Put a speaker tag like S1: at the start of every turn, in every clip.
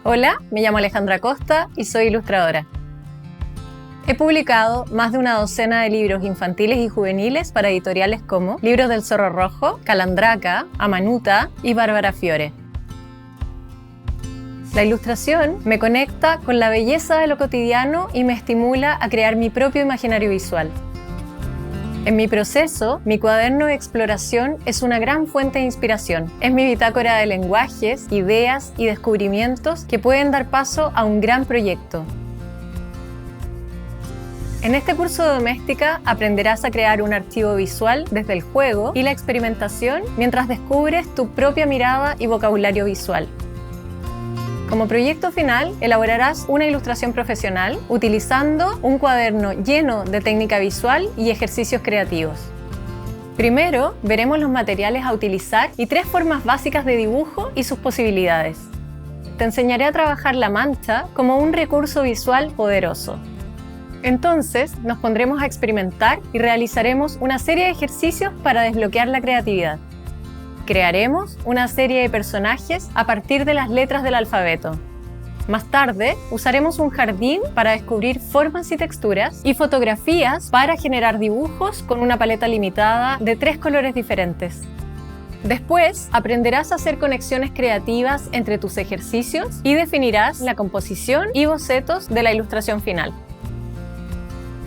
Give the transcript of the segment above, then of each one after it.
S1: Hola, me llamo Alejandra Costa y soy ilustradora. He publicado más de una docena de libros infantiles y juveniles para editoriales como Libros del Zorro Rojo, Calandraca, Amanuta y Bárbara Fiore. La ilustración me conecta con la belleza de lo cotidiano y me estimula a crear mi propio imaginario visual. En mi proceso, mi cuaderno de exploración es una gran fuente de inspiración. Es mi bitácora de lenguajes, ideas y descubrimientos que pueden dar paso a un gran proyecto. En este curso de doméstica aprenderás a crear un archivo visual desde el juego y la experimentación mientras descubres tu propia mirada y vocabulario visual. Como proyecto final, elaborarás una ilustración profesional utilizando un cuaderno lleno de técnica visual y ejercicios creativos. Primero, veremos los materiales a utilizar y 3 formas básicas de dibujo y sus posibilidades. Te enseñaré a trabajar la mancha como un recurso visual poderoso. Entonces, nos pondremos a experimentar y realizaremos una serie de ejercicios para desbloquear la creatividad. Crearemos una serie de personajes a partir de las letras del alfabeto. Más tarde, usaremos un jardín para descubrir formas y texturas y fotografías para generar dibujos con una paleta limitada de 3 colores diferentes. Después, aprenderás a hacer conexiones creativas entre tus ejercicios y definirás la composición y bocetos de la ilustración final.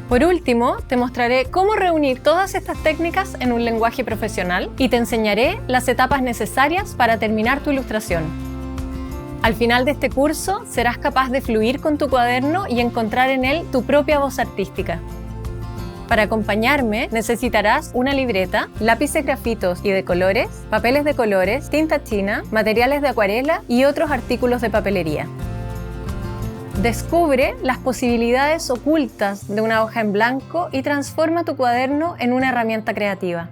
S1: Por último, te mostraré cómo reunir todas estas técnicas en un lenguaje profesional y te enseñaré las etapas necesarias para terminar tu ilustración. Al final de este curso, serás capaz de fluir con tu cuaderno y encontrar en él tu propia voz artística. Para acompañarme, necesitarás una libreta, lápices grafitos y de colores, papeles de colores, tinta china, materiales de acuarela y otros artículos de papelería. Descubre las posibilidades ocultas de una hoja en blanco y transforma tu cuaderno en una herramienta creativa.